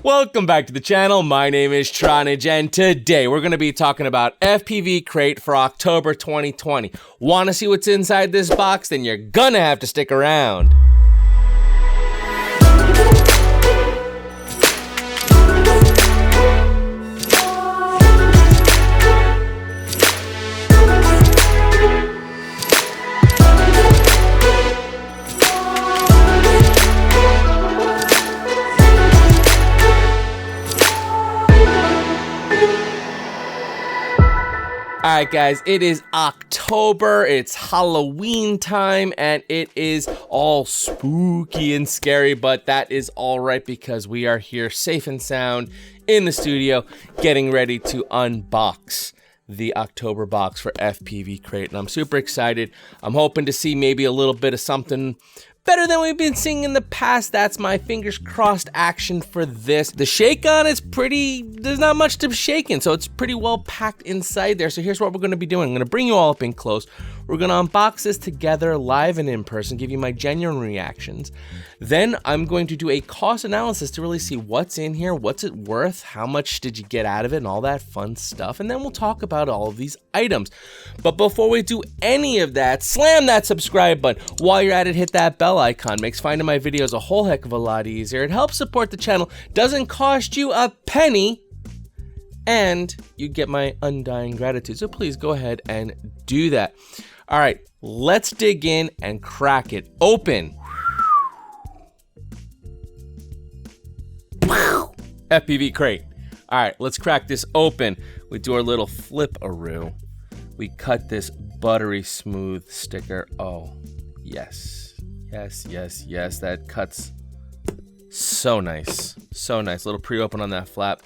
Welcome back to the channel. My name is Tronage, and today we're going to be talking about FPV crate for October 2020. Want to see what's inside this box? Then you're gonna have to stick around. Alright guys, it is October, it's Halloween time, and it is all spooky and scary, but that is alright because we are here safe and sound in the studio getting ready to unbox the October box for FPV crate, and I'm super excited. I'm hoping to see maybe a little bit of something better than we've been seeing in the past. That's my fingers crossed action for this. The shake on is pretty, there's not much to shake in, so it's pretty well packed inside there. So here's what we're gonna be doing. I'm gonna bring you all up in close. We're gonna unbox this together live and in person, give you my genuine reactions. Then I'm going to do a cost analysis to really see what's in here, what's it worth, how much did you get out of it, and all that fun stuff. And then we'll talk about all of these items. But before we do any of that, slam that subscribe button. While you're at it, hit that bell icon. Makes finding my videos a whole heck of a lot easier. It helps support the channel, doesn't cost you a penny, and you get my undying gratitude. So please go ahead and do that. All right, let's dig in and crack it open. FPV crate. All right, let's crack this open. We do our little flip-a-roo. We cut this buttery smooth sticker. Oh, yes. Yes, yes, yes. That cuts so nice. So nice. Little pre-open on that flap.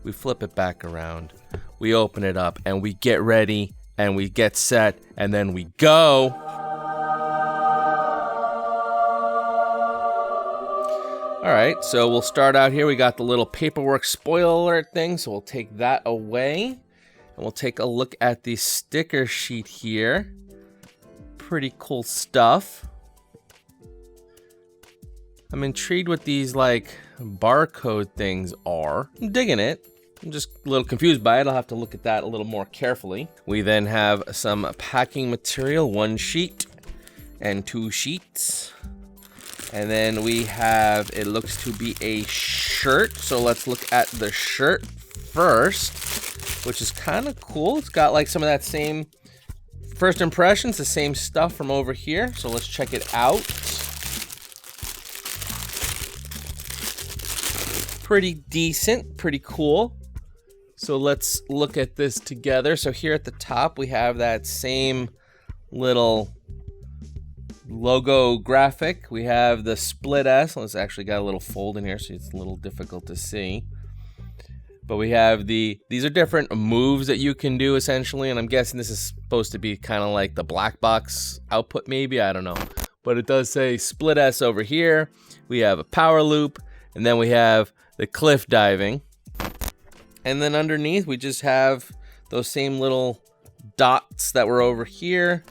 We flip it back around. We open it up and we get ready and we get set and then we go. All right, so we'll start out here. We got the little paperwork spoiler alert thing, so we'll take that away. And we'll take a look at the sticker sheet here. Pretty cool stuff. I'm intrigued what these like barcode things are. I'm digging it. I'm just a little confused by it. I'll have to look at that a little more carefully. We then have some packing material, 1 sheet and 2 sheets. And then we have, it looks to be a shirt. So let's look at the shirt first, which is kind of cool. It's got like some of that same first impressions, the same stuff from over here. So let's check it out. Pretty decent, pretty cool. So let's look at this together. So here at the top, we have that same little logo graphic. We have the split S. It's actually got a little fold in here, so it's a little difficult to see. But we have these are different moves that you can do essentially, and I'm guessing this is supposed to be kind of like the black box output maybe, I don't know. But it does say split S over here. We have a power loop, and then we have the cliff diving. And then underneath we just have those same little dots that were over here,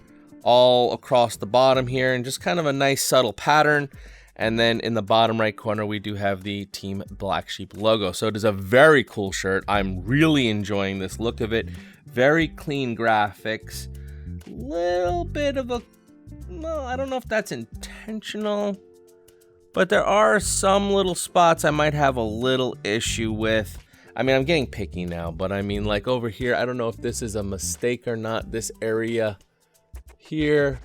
all across the bottom here, and just kind of a nice subtle pattern. And then in the bottom right corner we do have the Team Black Sheep logo. So it is a very cool shirt. I'm really enjoying this look of it. Very clean graphics. Little bit of a, well, I don't know if that's intentional, but there are some little spots I might have a little issue with. I mean, I'm getting picky now, but I mean, like over here, I don't know if this is a mistake or not, this area here.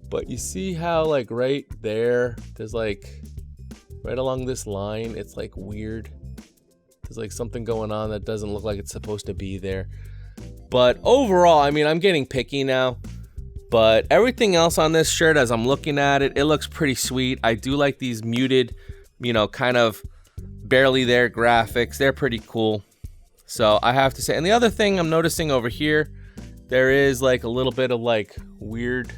But you see how like right there, there's like, right along this line, it's like weird. There's like something going on that doesn't look like it's supposed to be there. But overall, I mean, I'm getting picky now. But everything else on this shirt, as I'm looking at it, it looks pretty sweet. I do like these muted, you know, kind of barely there graphics. They're pretty cool. So I have to say, and the other thing I'm noticing over here, there is like a little bit of like weird,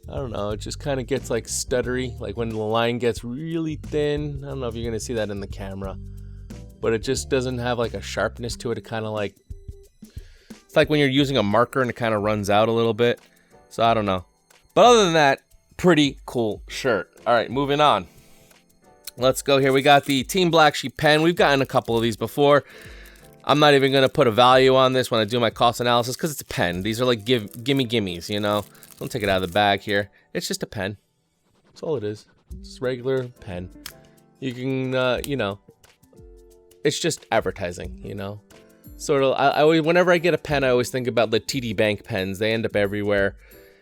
I don't know, it just kind of gets like stuttery, like when the line gets really thin. I don't know if you're gonna see that in the camera, but it just doesn't have like a sharpness to it. It kind of like, it's like when you're using a marker and it kind of runs out a little bit. So I don't know. But other than that, pretty cool shirt. All right, moving on. let's go here. We got the Team Black Sheep pen. We've gotten a couple of these before. I'm not even going to put a value on this when I do my cost analysis because it's a pen. These are like gimmies, you know. Don't take it out of the bag here. It's just a pen. That's all it is. It's just a regular pen. You can, you know, it's just advertising, you know. Sort of, I always, whenever I get a pen, I always think about the TD Bank pens. They end up everywhere.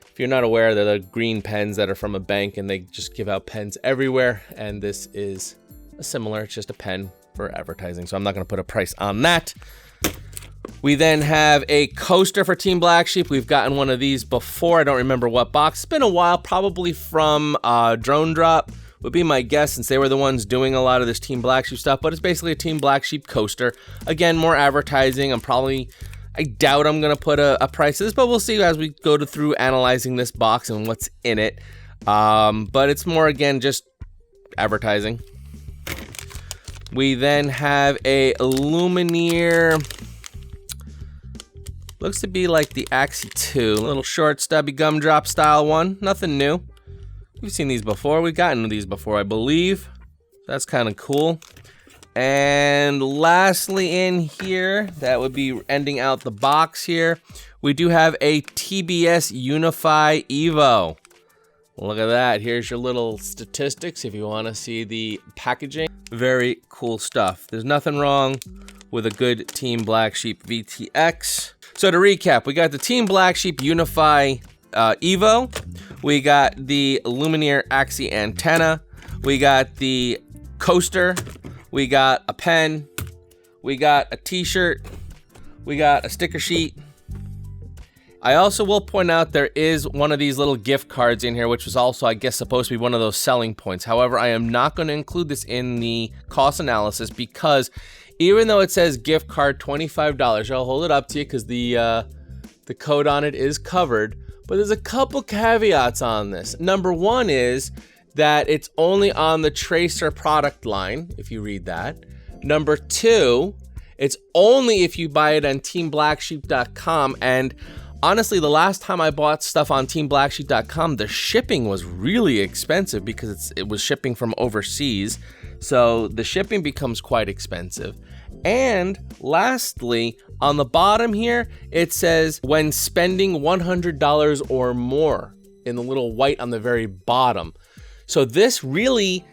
If you're not aware, they're the green pens that are from a bank, and they just give out pens everywhere. And this is similar. It's just a pen for advertising, so I'm not going to put a price on that. We then have a coaster for Team Black Sheep. We've gotten one of these before. I don't remember what box. It's been a while, probably from Drone Drop would be my guess, since they were the ones doing a lot of this Team Black Sheep stuff. But it's basically a Team Black Sheep coaster. Again, more advertising. I doubt I'm going to put a price to this, but we'll see as we go through analyzing this box and what's in it. But it's more, again, just advertising. We then have a Lumineer, looks to be like the Axie 2, a little short stubby gumdrop style one, nothing new. We've seen these before, we've gotten these before, I believe. That's kind of cool. And lastly in here, that would be ending out the box here, we do have a TBS Unify Evo. Look at that. Here's your little statistics if you want to see the packaging. Very cool stuff. There's nothing wrong with a good Team Black Sheep VTX. So to recap, we got the Team Black Sheep Unify Evo. We got the Lumineer Axie antenna. We got the coaster. We got a pen. We got a t-shirt. We got a sticker sheet. I also will point out there is one of these little gift cards in here, which was also, I guess, supposed to be one of those selling points. However, I am not going to include this in the cost analysis because even though it says gift card $25, I'll hold it up to you because the code on it is covered. But there's a couple caveats on this. Number one is that it's only on the Tracer product line, if you read that. Number two, it's only if you buy it on teamblacksheep.com. And honestly, the last time I bought stuff on teamblacksheep.com, the shipping was really expensive because it was shipping from overseas. So the shipping becomes quite expensive. And lastly, on the bottom here, it says when spending $100 or more in the little white on the very bottom. So this really,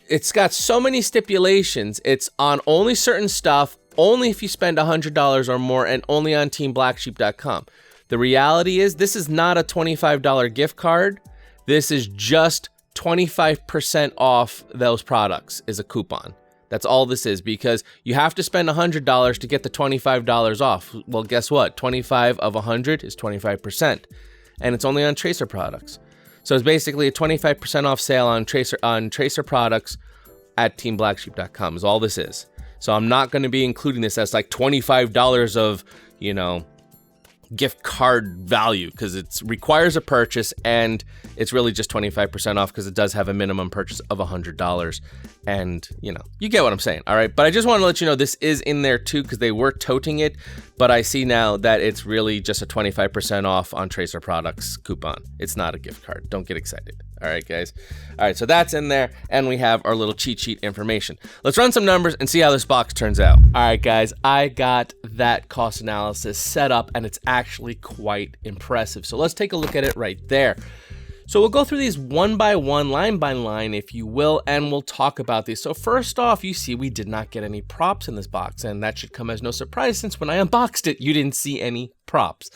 it's got so many stipulations. It's on only certain stuff, only if you spend $100 or more, and only on teamblacksheep.com. The reality is this is not a $25 gift card. This is just 25% off those products is a coupon. That's all this is, because you have to spend $100 to get the $25 off. Well, guess what? 25 of 100 is 25%, and it's only on Tracer products. So it's basically a 25% off sale on Tracer products at teamblacksheep.com is all this is. So I'm not going to be including this as like $25 of, you know, gift card value, because it requires a purchase, and it's really just 25% off because it does have a minimum purchase of $100. And you know, you get what I'm saying. All right, but I just want to let you know this is in there too, because they were toting it, but I see now that it's really just a 25% off on Tracer products coupon. It's not a gift card. Don't get excited. All right, guys. All right, so that's in there, and we have our little cheat sheet information. Let's run some numbers and see how this box turns out. All right, guys, I got that cost analysis set up, and it's actually quite impressive. So let's take a look at it right there. So we'll go through these one by one, line by line, if you will, and we'll talk about these. So first off, you see we did not get any props in this box, and that should come as no surprise since when I unboxed it, you didn't see any props.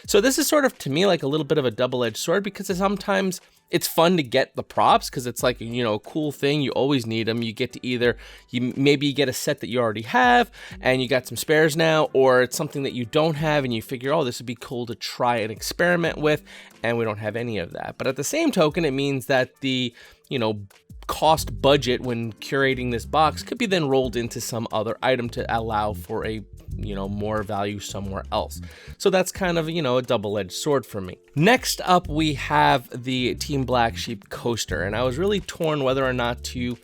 So this is sort of, to me, like a little bit of a double-edged sword, because sometimes it's fun to get the props because it's like, you know, a cool thing. You always need them. You get to either, maybe you get a set that you already have and you got some spares now, or it's something that you don't have and you figure, oh, this would be cool to try and experiment with, and we don't have any of that. But at the same token, it means that the, you know, cost budget when curating this box could be then rolled into some other item to allow for a, you know, more value somewhere else. So that's kind of, you know, a double-edged sword for me. Next up, we have the Team Black Sheep coaster, and I was really torn whether or not to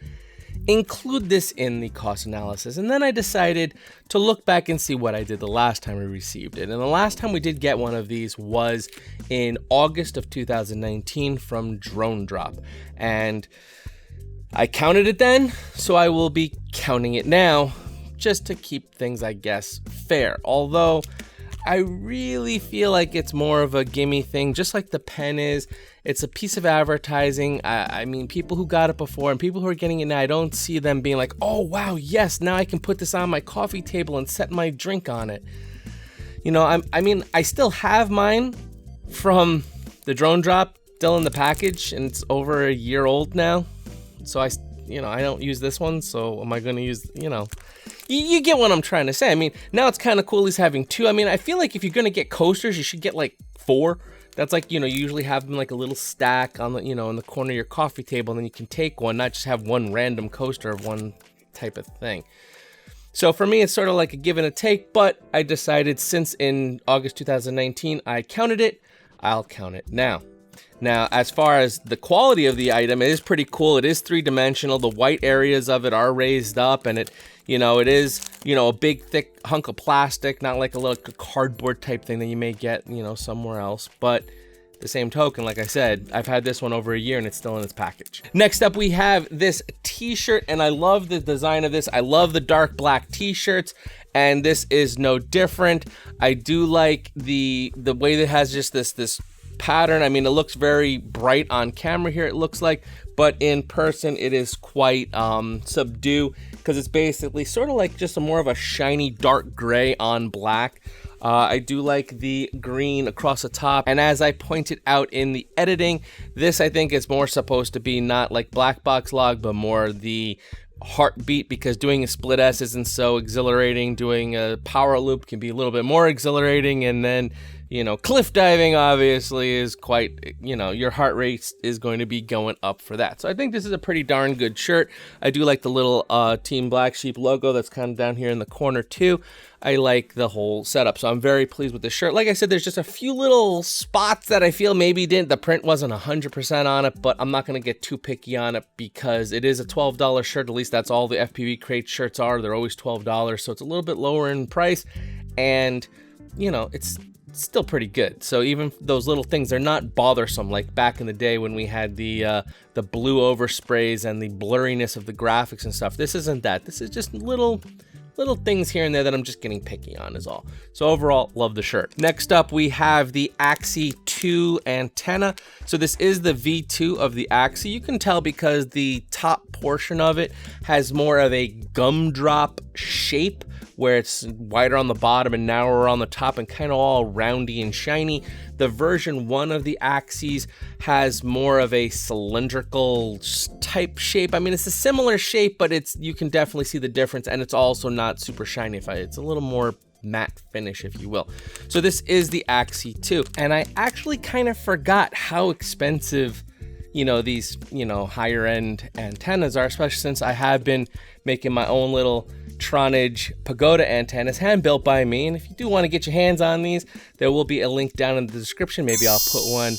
include this in the cost analysis. And then I decided to look back and see what I did the last time we received it. And the last time we did get one of these was in August of 2019 from Drone Drop. And I counted it then, so I will be counting it now, just to keep things, I guess, fair. Although, I really feel like it's more of a gimme thing, just like the pen is. It's a piece of advertising. I mean, people who got it before and people who are getting it now, I don't see them being like, oh, wow, yes, now I can put this on my coffee table and set my drink on it. You know, I mean, I still have mine from the drone drop, still in the package, and it's over a year old now. So I don't use this one, so am I going to use, you get what I'm trying to say. I mean, now it's kind of cool he's having two. I mean, I feel like if you're going to get coasters, you should get like 4. That's like, you usually have them like a little stack on the, in the corner of your coffee table, and then you can take one, not just have one random coaster of one type of thing. So for me, it's sort of like a give and a take, but I decided since in August 2019, I counted it, I'll count it now. Now, as far as the quality of the item, it is pretty cool. It is 3-dimensional. The white areas of it are raised up, and it is, a big, thick hunk of plastic, not like a little cardboard type thing that you may get, somewhere else. But the same token, like I said, I've had this one over a year and it's still in its package. Next up, we have this t-shirt, and I love the design of this. I love the dark black t-shirts, and this is no different. I do like the way that it has just this pattern. I mean, it looks very bright on camera here, it looks like, but in person it is quite subdued, because it's basically sort of like just more of a shiny dark gray on black. I do like the green across the top, and as I pointed out in the editing, this I think is more supposed to be not like black box log, but more the heartbeat, because doing a split S isn't so exhilarating. Doing a power loop can be a little bit more exhilarating, and then cliff diving obviously is quite, your heart rate is going to be going up for that. So I think this is a pretty darn good shirt. I do like the little Team Black Sheep logo that's kind of down here in the corner too. I like the whole setup, so I'm very pleased with this shirt. Like I said, there's just a few little spots that I feel maybe the print wasn't 100% on it, but I'm not going to get too picky on it because it is a $12 shirt. At least that's all the FPV crate shirts are. They're always $12, so it's a little bit lower in price, and it's still pretty good. So even those little things, they're not bothersome like back in the day when we had the blue oversprays and the blurriness of the graphics and stuff. This isn't that. This is just little things here and there that I'm just getting picky on is all. So overall, love the shirt. Next up, we have the Axie 2 antenna. So this is the V2 of the Axie. You can tell because the top portion of it has more of a gumdrop shape, where it's wider on the bottom and narrower on the top and kind of all roundy and shiny. The version 1 of the Axies has more of a cylindrical type shape. I mean, it's a similar shape, but you can definitely see the difference, and it's also not super shiny. It's a little more matte finish, if you will. So this is the Axie 2, and I actually kind of forgot how expensive these higher end antennas are, especially since I have been making my own little Tronage pagoda antennas, hand built by me. And if you do want to get your hands on these, there will be a link down in the description. Maybe I'll put one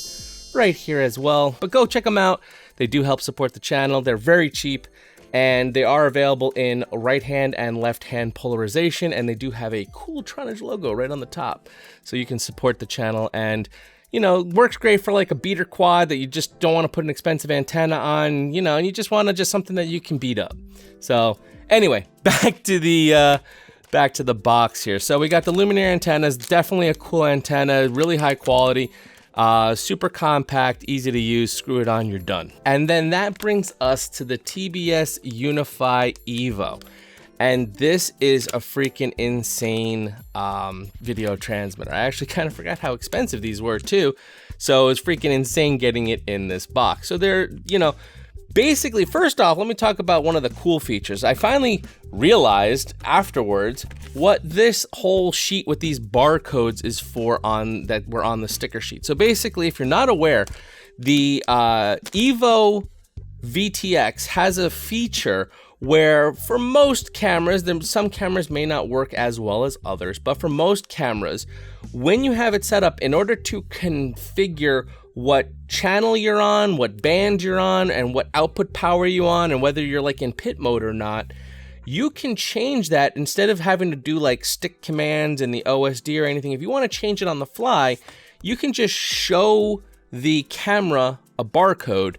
right here as well, but go check them out. They do help support the channel. They're very cheap, and they are available in right hand and left hand polarization, and they do have a cool Tronage logo right on the top, so you can support the channel. And works great for like a beater quad that you just don't want to put an expensive antenna on, and you just want just something that you can beat up. So anyway, back to the box here. So we got the Luminaire antennas, definitely a cool antenna, really high quality, super compact, easy to use, screw it on, you're done. And then that brings us to the TBS Unify Evo. And this is a freaking insane video transmitter. I actually kind of forgot how expensive these were too. So it's freaking insane getting it in this box. So they're, basically, first off, let me talk about one of the cool features. I finally realized afterwards what this whole sheet with these barcodes is for that were on the sticker sheet. So basically, if you're not aware, the Evo VTX has a feature where for most cameras, some cameras may not work as well as others, but for most cameras, when you have it set up, in order to configure what channel you're on, what band you're on, and what output power you're on, and whether you're like in pit mode or not, you can change that instead of having to do like stick commands in the OSD or anything. If you want to change it on the fly, you can just show the camera a barcode,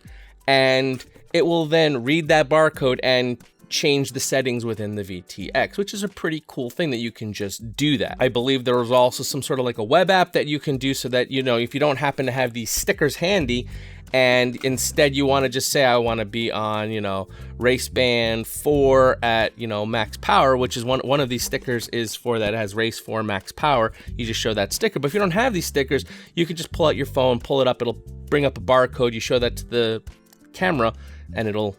and it will then read that barcode and change the settings within the VTX, which is a pretty cool thing that you can just do that. I believe there was also some sort of like a web app that you can do so that, you know, if you don't happen to have these stickers handy and instead you want to just say, I want to be on, you know, race band 4 at, you know, max power, which is one of these stickers is for that. It has race 4 max power. You just show that sticker. But if you don't have these stickers, you can just pull out your phone, pull it up. It'll bring up a barcode. You show that to the camera and it'll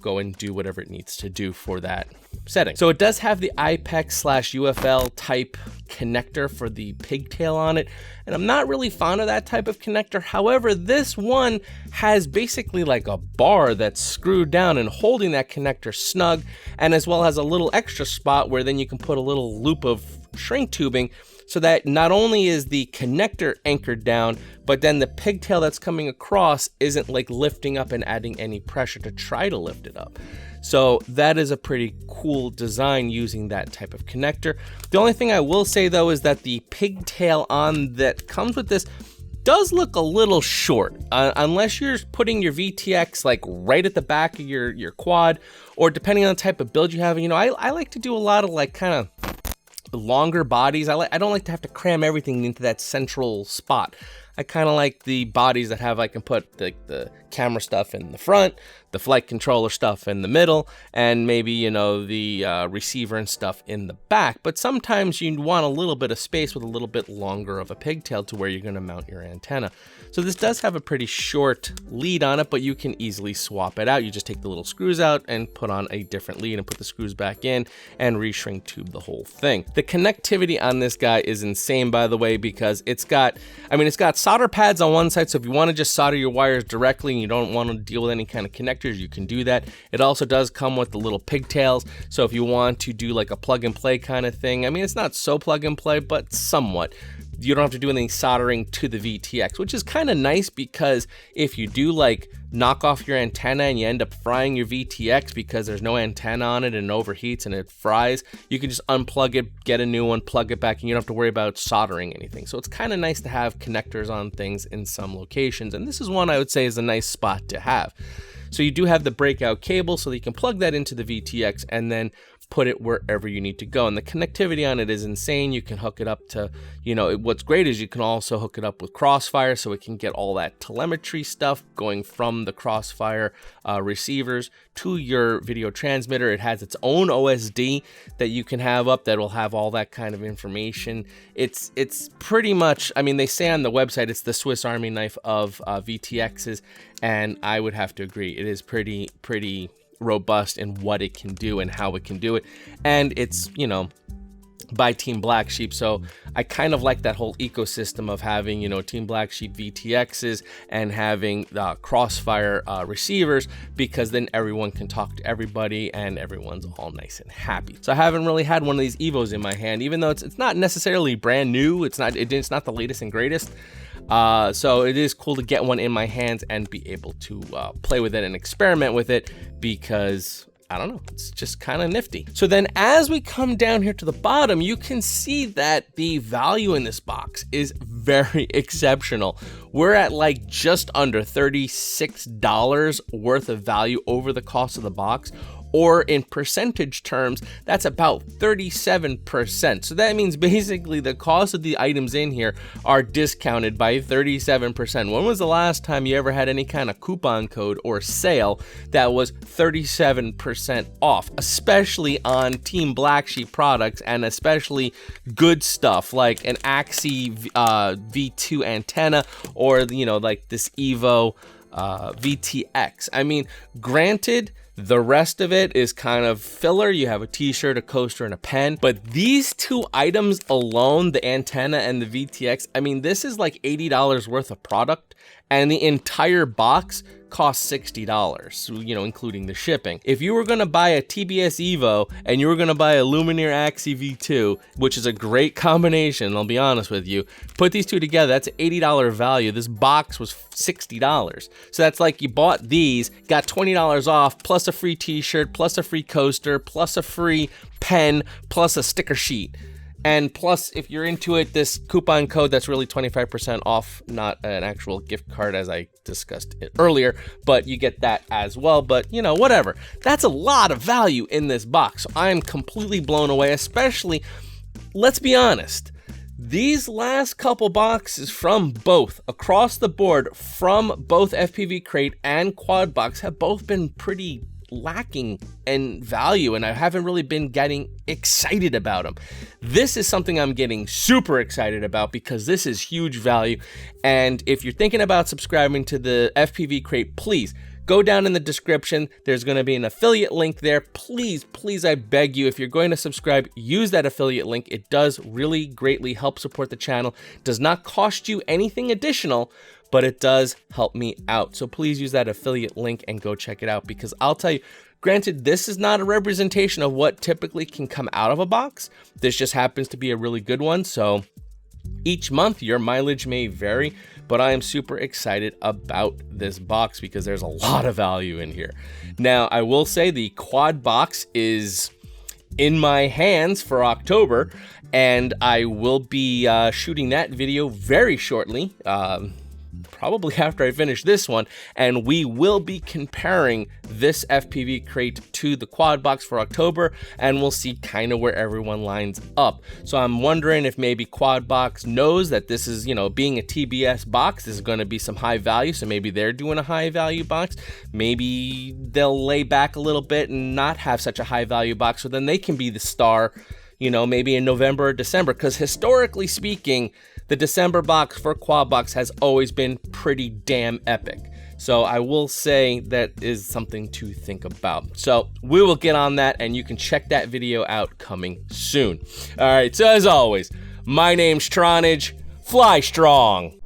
go and do whatever it needs to do for that setting. So it does have the IPEX/UFL type connector for the pigtail on it, and I'm not really fond of that type of connector. However, this one has basically like a bar that's screwed down and holding that connector snug, and as well has a little extra spot where then you can put a little loop of shrink tubing so that not only is the connector anchored down, but then the pigtail that's coming across isn't like lifting up and adding any pressure to try to lift it up. So that is a pretty cool design using that type of connector. The only thing I will say though is that the pigtail on that comes with this does look a little short, unless you're putting your VTX like right at the back of your quad, or depending on the type of build you have. You know, I like to do a lot of like kind of longer bodies. I don't like to have to cram everything into that central spot. I kind of like the bodies that have, I can put the camera stuff in the front, the flight controller stuff in the middle, and maybe, you know, the receiver and stuff in the back. But sometimes you want a little bit of space with a little bit longer of a pigtail to where you're going to mount your antenna. So this does have a pretty short lead on it, but you can easily swap it out. You just take the little screws out and put on a different lead and put the screws back in and re-shrink tube the whole thing. The connectivity on this guy is insane, by the way, because it's got solder pads on one side. So if you want to just solder your wires directly and you don't want to deal with any kind of connectors, you can do that. It also does come with the little pigtails. So if you want to do like a plug and play kind of thing, I mean, it's not so plug and play, but somewhat. You don't have to do any soldering to the VTX, which is kind of nice, because if you do like knock off your antenna and you end up frying your VTX because there's no antenna on it and it overheats and it fries, you can just unplug it, get a new one, plug it back, and you don't have to worry about soldering anything. So it's kind of nice to have connectors on things in some locations, and this is one I would say is a nice spot to have. So you do have the breakout cable so that you can plug that into the VTX and then put it wherever you need to go. And the connectivity on it is insane. You can hook it up to, you know, what's great is you can also hook it up with Crossfire, so it can get all that telemetry stuff going from the Crossfire receivers to your video transmitter. It has its own OSD that you can have up that will have all that kind of information. It's pretty much, I mean, they say on the website it's the Swiss Army knife of VTXs, and I would have to agree. It is pretty robust in what it can do and how it can do it, and it's, you know, by Team Black Sheep, so I kind of like that whole ecosystem of having, you know, Team Black Sheep VTXs and having Crossfire receivers, because then everyone can talk to everybody and everyone's all nice and happy. So I haven't really had one of these Evos in my hand, even though it's not necessarily brand new. It's not the latest and greatest. So it is cool to get one in my hands and be able to play with it and experiment with it, because I don't know, it's just kind of nifty. So then as we come down here to the bottom, you can see that the value in this box is very exceptional. We're at like just under $36 worth of value over the cost of the box, or in percentage terms, that's about 37%. So that means basically the cost of the items in here are discounted by 37%. When was the last time you ever had any kind of coupon code or sale that was 37% off, especially on Team Black Sheep products, and especially good stuff like an Axie V2 antenna, or, you know, like this Evo VTX. I mean, granted, the rest of it is kind of filler. You have a t-shirt, a coaster, and a pen. But these two items alone, the antenna and the VTX, I mean, this is like $80 worth of product, and the entire box costs $60, you know, including the shipping. If you were going to buy a TBS Evo and you were going to buy a Lumineer Axie V2, which is a great combination, I'll be honest with you, put these two together, that's an $80 value. This box was $60. So that's like you bought these, got $20 off, plus a free t-shirt, plus a free coaster, plus a free pen, plus a sticker sheet. And plus, if you're into it, this coupon code, that's really 25% off, not an actual gift card as I discussed it earlier, but you get that as well. But, you know, whatever. That's a lot of value in this box. So I am completely blown away, especially, let's be honest, these last couple boxes from both, across the board, from both FPV Crate and Quad Box have both been pretty lacking in value, and I haven't really been getting excited about them. This is something I'm getting super excited about because this is huge value. And if you're thinking about subscribing to the FPV Crate, please go down in the description. There's going to be an affiliate link there. Please, please, I beg you, if you're going to subscribe, use that affiliate link. It does really greatly help support the channel. Does not cost you anything additional, but it does help me out. So please use that affiliate link and go check it out, because I'll tell you, granted, this is not a representation of what typically can come out of a box. This just happens to be a really good one. So each month your mileage may vary, but I am super excited about this box because there's a lot of value in here. Now, I will say the Quad Box is in my hands for October, and I will be shooting that video very shortly, probably after I finish this one, and we will be comparing this FPV Crate to the Quad Box for October, and we'll see kind of where everyone lines up. So I'm wondering if maybe Quad Box knows that this is, you know, being a TBS box, this is going to be some high value, so maybe they're doing a high value box. Maybe they'll lay back a little bit and not have such a high value box, so then they can be the star, you know, maybe in November or December, because historically speaking, the December box for Quad Box has always been pretty damn epic. So I will say that is something to think about. So we will get on that, and you can check that video out coming soon. All right, so as always, my name's Tronage. Fly strong.